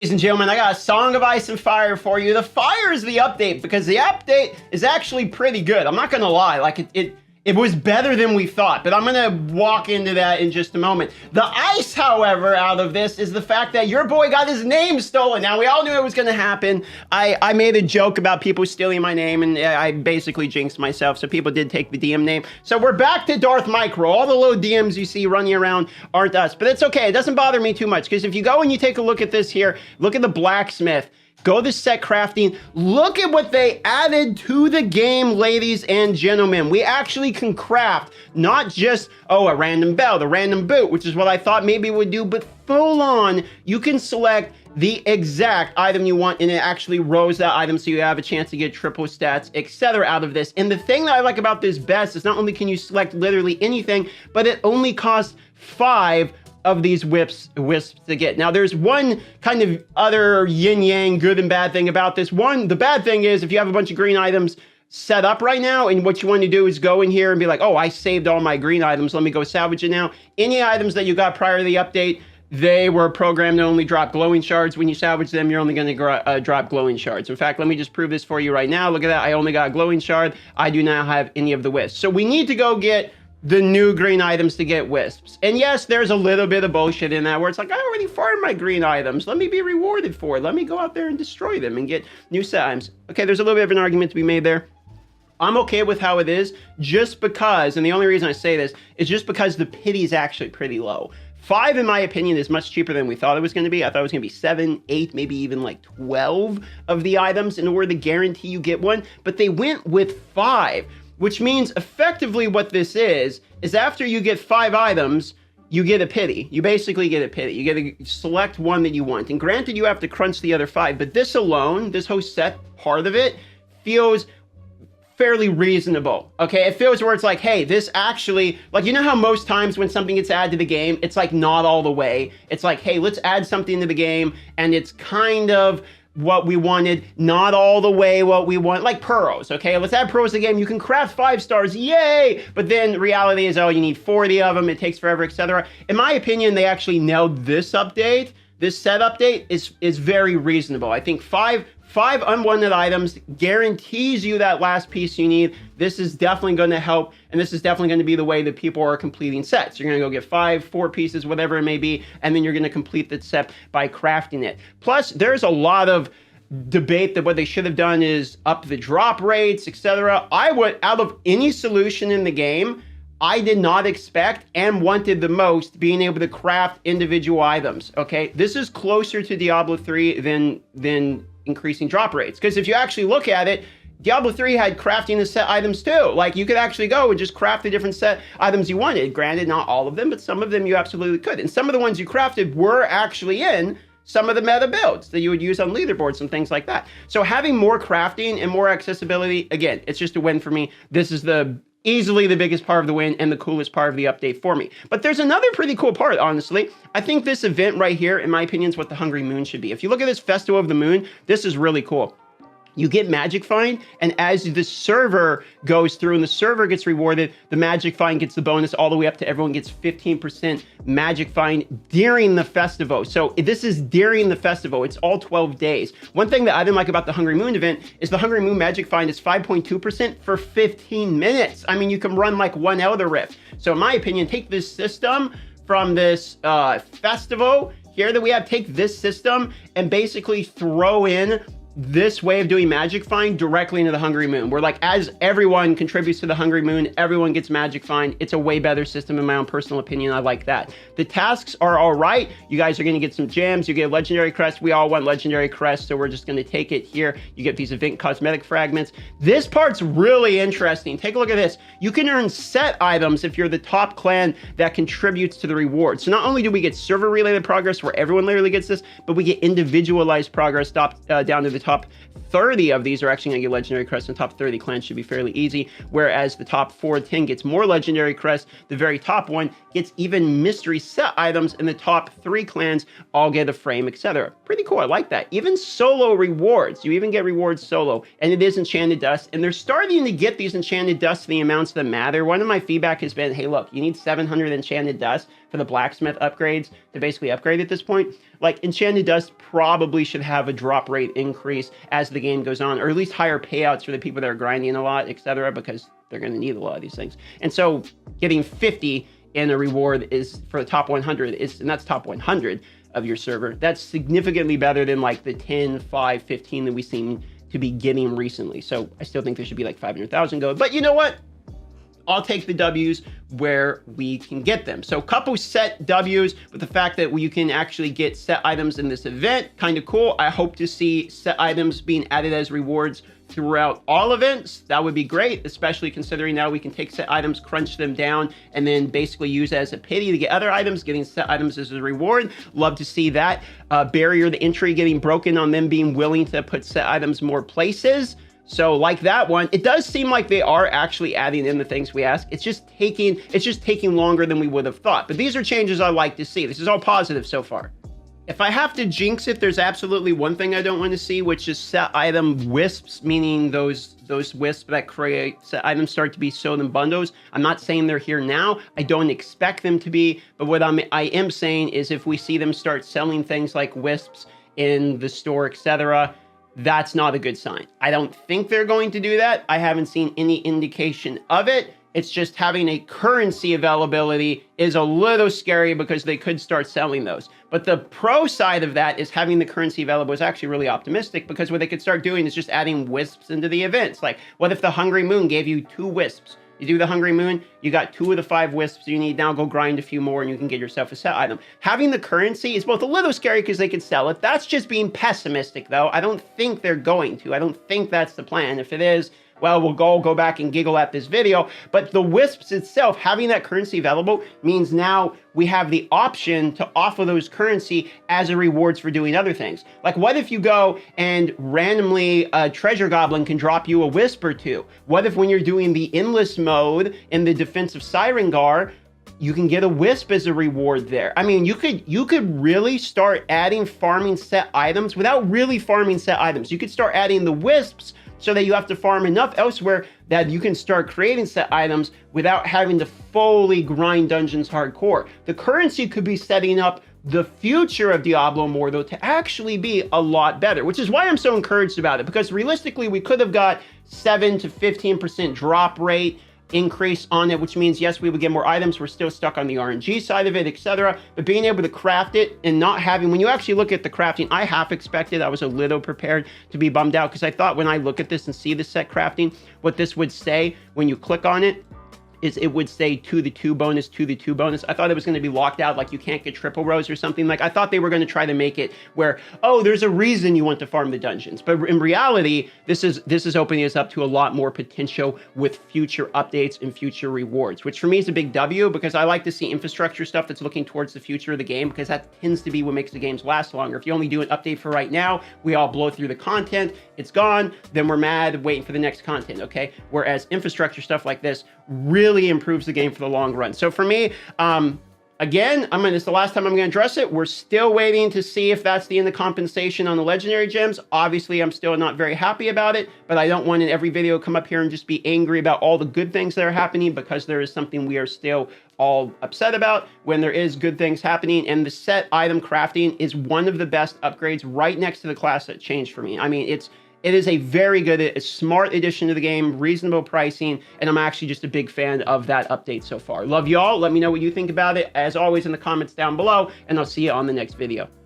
Ladies and gentlemen, I got a Song of Ice and Fire for you. The fire is the update because the update is actually pretty good. I'm not gonna lie, like it was better than we thought, but I'm gonna walk into that in just a moment. The ice, however, out of this is the fact that your boy got his name stolen. Now, we all knew it was gonna happen. I made a joke about people stealing my name, and I basically jinxed myself, so people did take the DM name. So we're back to Darth Micro. All the low DMs you see running around aren't us, but it's okay. It doesn't bother me too much, because if you go and you take a look at this here, look at the blacksmith, go to set crafting. Look at what they added to the game, ladies and gentlemen. We actually can craft not just, oh, a random belt, a random boot, which is what I thought maybe it would do, but full on, you can select the exact item you want, and it actually rows that item so you have a chance to get triple stats, etc. out of this. And the thing that I like about this best is not only can you select literally anything, but it only costs 5 of these wisps to get. Now, there's one kind of other yin-yang good and bad thing about this. One, the bad thing is if you have a bunch of green items set up right now, and what you want to do is go in here and be like, oh, I saved all my green items, let me go salvage it now. Any items that you got prior to the update, they were programmed to only drop glowing shards. When you salvage them, you're only going to drop glowing shards. In fact, let me just prove this for you right now. Look at that. I only got a glowing shard. I do not have any of the wisps. So we need to go get the new green items to get wisps. And yes, there's a little bit of bullshit in that where it's like, I already farmed my green items. Let me be rewarded for it. Let me go out there and destroy them and get new set items. Okay, there's a little bit of an argument to be made there. I'm okay with how it is just because, and the only reason I say this is just because the pity is actually pretty low. 5, in my opinion, is much cheaper than we thought it was going to be. I thought it was going to be 7, 8, maybe even like 12 of the items in order to guarantee you get one. But they went with 5. Which means effectively what this is after you get 5 items, you get a pity. You basically get a pity. You get to select one that you want. And granted, you have to crunch the other 5, but this alone, this whole set part of it, feels fairly reasonable. Okay, it feels where it's like, hey, this actually, like, you know how most times when something gets added to the game, it's like not all the way. It's like, hey, let's add something to the game, and it's kind of what we wanted, not all the way what we want, like pearls, okay? Let's add pearls to the game. You can craft 5 stars, yay! But then reality is, oh, you need 40 of them, it takes forever, etc. In my opinion, they actually nailed this update. This set update is very reasonable. I think 5 unwanted items guarantees you that last piece you need. This is definitely going to help, and this is definitely going to be the way that people are completing sets. You're going to go get 5, 4 pieces, whatever it may be, and then you're going to complete the set by crafting it. Plus, there's a lot of debate that what they should have done is up the drop rates, etc. I would, out of any solution in the game, I did not expect and wanted the most being able to craft individual items, okay? This is closer to Diablo 3 than increasing drop rates. Because if you actually look at it, Diablo 3 had crafting the set items too. Like, you could actually go and just craft the different set items you wanted. Granted, not all of them, but some of them you absolutely could. And some of the ones you crafted were actually in some of the meta builds that you would use on leaderboards and things like that. So having more crafting and more accessibility, again, it's just a win for me. This is easily the biggest part of the win and the coolest part of the update for me. But there's another pretty cool part, honestly. I think this event right here, in my opinion, is what the Hungry Moon should be. If you look at this Festival of the Moon, this is really cool. You get Magic Find, and as the server goes through and the server gets rewarded, the Magic Find gets the bonus all the way up to everyone gets 15% Magic Find during the festival. So this is during the festival. It's all 12 days. One thing that I didn't like about the Hungry Moon event is the Hungry Moon Magic Find is 5.2% for 15 minutes. I mean, you can run like 1 Elder Rift. So in my opinion, take this system from this festival here that we have, take this system and basically throw in this way of doing Magic Find directly into the Hungry Moon, where like as everyone contributes to the Hungry Moon, everyone gets Magic Find. It's a way better system in my own personal opinion. I like that. The tasks are all right. You guys are going to get some gems. You get a legendary crest. We all want legendary crest, so we're just going to take it here. You get these event cosmetic fragments. This part's really interesting. Take a look at this. You can earn set items if you're the top clan that contributes to the reward. So not only do we get server related progress where everyone literally gets this, but we get individualized progress down to the top 30 of these are actually going to get legendary crests, and top 30 clans should be fairly easy, whereas the top 4 to 10 gets more legendary crests, the very top one gets even mystery set items, and the top 3 clans all get a frame, etc. Pretty cool, I like that. Even solo rewards, you even get rewards solo, and it is enchanted dust, and they're starting to get these enchanted dust to the amounts that matter. One of my feedback has been, hey look, you need 700 enchanted dust for the blacksmith upgrades to basically upgrade at this point. Like, enchanted dust probably should have a drop rate increase as the game goes on, or at least higher payouts for the people that are grinding a lot, etc., because they're going to need a lot of these things. And so getting 50 in a reward is for the top 100 is, and that's top 100 of your server. That's significantly better than like the 10, 5, 15 that we seem to be getting recently. So I still think there should be like 500,000 gold. But you know what? I'll take the W's where we can get them. So couple set W's with the fact that you can actually get set items in this event. Kind of cool. I hope to see set items being added as rewards throughout all events. That would be great, especially considering now we can take set items, crunch them down, and then basically use as a pity to get other items, getting set items as a reward. Love to see that. Barrier to entry getting broken on them being willing to put set items more places. So like that one, it does seem like they are actually adding in the things we ask. It's just taking longer than we would have thought. But these are changes I like to see. This is all positive so far. If I have to jinx it, there's absolutely one thing I don't want to see, which is set item wisps, meaning those wisps that create set items start to be sold in bundles. I'm not saying they're here now. I don't expect them to be, but what I am saying is if we see them start selling things like wisps in the store, etc., that's not a good sign. I don't think they're going to do that. I haven't seen any indication of it. It's just having a currency availability is a little scary because they could start selling those. But the pro side of that is having the currency available is actually really optimistic, because what they could start doing is just adding wisps into the events. Like, what if the Hungry Moon gave you 2 wisps? You do the Hungry Moon, you got 2 of the 5 wisps you need. Now go grind a few more and you can get yourself a set item. Having the currency is both a little scary because they could sell it. That's just being pessimistic, though. I don't think they're going to. I don't think that's the plan. If it is, well, we'll go back and giggle at this video. But the wisps itself, having that currency available, means now we have the option to offer those currency as a rewards for doing other things. Like, what if you go and randomly a treasure goblin can drop you a wisp or 2? What if when you're doing the endless mode in the defensive Siren Gar, you can get a wisp as a reward there? I mean, you could really start adding farming set items without really farming set items. You could start adding the wisps so that you have to farm enough elsewhere that you can start creating set items without having to fully grind dungeons hardcore. The currency could be setting up the future of Diablo Immortal to actually be a lot better, which is why I'm so encouraged about it, because realistically, we could have got 7 to 15% drop rate increase on it, which means, yes, we would get more items. We're still stuck on the RNG side of it, etc. But being able to craft it and not having, when you actually look at the crafting, I half expected, I was a little prepared to be bummed out, because I thought when I look at this and see the set crafting, what this would say when you click on it is it would say to the 2 bonus, to the 2 bonus. I thought it was going to be locked out, like you can't get triple rows or something. Like, I thought they were going to try to make it where, oh, there's a reason you want to farm the dungeons. But in reality, this is opening us up to a lot more potential with future updates and future rewards, which for me is a big W, because I like to see infrastructure stuff that's looking towards the future of the game, because that tends to be what makes the games last longer. If you only do an update for right now, we all blow through the content, it's gone, then we're mad waiting for the next content, okay? Whereas infrastructure stuff like this really improves the game for the long run. So for me, again, it's the last time I'm going to address it. We're still waiting to see if that's the end of compensation on the legendary gems. Obviously, I'm still not very happy about it, but I don't want in every video come up here and just be angry about all the good things that are happening, because there is something we are still all upset about when there is good things happening. And the set item crafting is one of the best upgrades right next to the class that changed for me. I mean, it is a very good, a smart addition to the game, reasonable pricing, and I'm actually just a big fan of that update so far. Love y'all. Let me know what you think about it, as always, in the comments down below, and I'll see you on the next video.